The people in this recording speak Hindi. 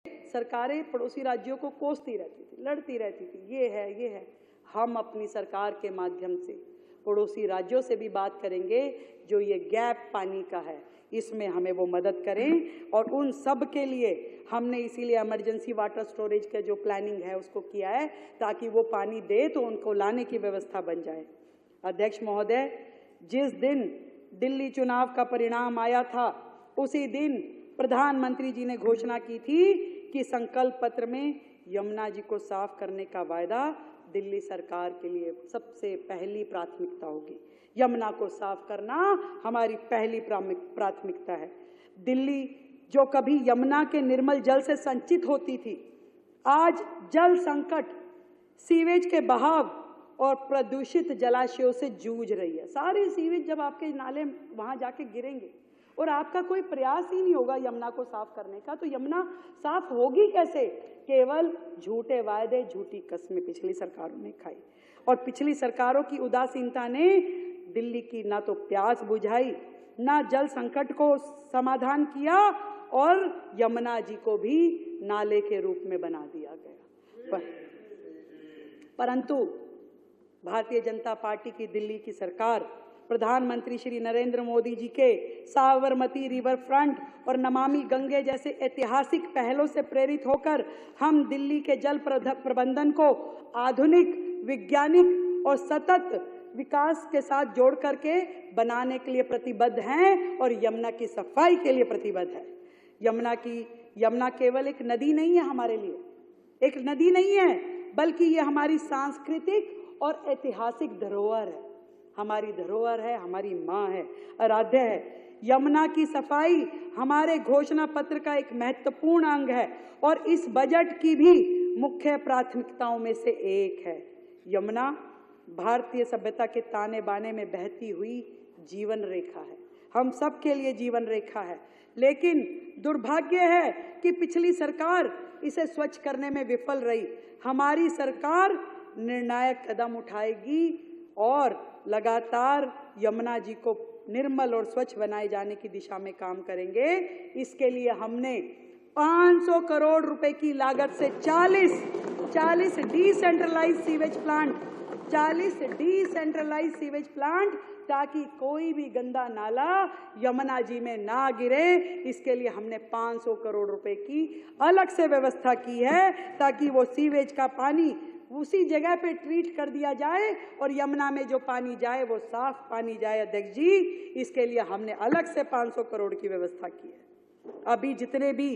सरकारें पड़ोसी राज्यों को कोसती रहती थी, लड़ती रहती थी, ये है। हम अपनी सरकार के माध्यम से पड़ोसी राज्यों से भी बात करेंगे जो ये गैप पानी का है, इसमें हमें वो मदद करें। और उन सब के लिए हमने इसीलिए इमरजेंसी वाटर स्टोरेज का जो प्लानिंग है उसको किया है, ताकि वो पानी दे तो उनको लाने की व्यवस्था बन जाए। अध्यक्ष महोदय, जिस दिन दिल्ली चुनाव का परिणाम आया था उसी दिन प्रधानमंत्री जी ने घोषणा की थी कि संकल्प पत्र में यमुना जी को साफ करने का वायदा दिल्ली सरकार के लिए सबसे पहली प्राथमिकता होगी। यमुना को साफ करना हमारी पहली प्राथमिकता है। दिल्ली जो कभी यमुना के निर्मल जल से संचित होती थी, आज जल संकट, सीवेज के बहाव और प्रदूषित जलाशयों से जूझ रही है। सारे सीवेज जब आपके नाले वहां जाके गिरेंगे और आपका कोई प्रयास ही नहीं होगा यमुना को साफ करने का, तो यमुना साफ होगी कैसे? केवल झूठे वायदे, झूठी कस्में पिछली सरकारों ने खाई। और पिछली सरकारों की उदासीनता ने दिल्ली की ना तो प्यास बुझाई, ना जल संकट को समाधान किया, और यमुना जी को भी नाले के रूप में बना दिया गया। परंतु भारतीय जनता पार्टी की दिल्ली की सरकार प्रधानमंत्री श्री नरेंद्र मोदी जी के साबरमती रिवर फ्रंट और नमामि गंगे जैसे ऐतिहासिक पहलों से प्रेरित होकर हम दिल्ली के जल प्रबंधन को आधुनिक, वैज्ञानिक और सतत विकास के साथ जोड़ करके बनाने के लिए प्रतिबद्ध हैं और यमुना की सफाई के लिए प्रतिबद्ध है। यमुना केवल एक नदी नहीं है, हमारे लिए एक नदी नहीं है, बल्कि ये हमारी सांस्कृतिक और ऐतिहासिक धरोहर है। हमारी धरोहर है, हमारी माँ है, आराध्य है। यमुना की सफाई हमारे घोषणा पत्र का एक महत्वपूर्ण अंग है और इस बजट की भी मुख्य प्राथमिकताओं में से एक है। यमुना भारतीय सभ्यता के ताने बाने में बहती हुई जीवन रेखा है, हम सब के लिए जीवन रेखा है। लेकिन दुर्भाग्य है कि पिछली सरकार इसे स्वच्छ करने में विफल रही। हमारी सरकार निर्णायक कदम उठाएगी और लगातार यमुना जी को निर्मल और स्वच्छ बनाए जाने की दिशा में काम करेंगे। इसके लिए हमने 500 करोड़ रुपए की लागत से 40 डिसेंट्रलाइज्ड सीवेज प्लांट, ताकि कोई भी गंदा नाला यमुना जी में ना गिरे, इसके लिए हमने 500 करोड़ रुपए की अलग से व्यवस्था की है, ताकि वो सीवेज का पानी उसी जगह पे ट्रीट कर दिया जाए और यमुना में जो पानी जाए वो साफ पानी जाए। अध्यक्ष जी, इसके लिए हमने अलग से 500 करोड़ की व्यवस्था की है। अभी जितने भी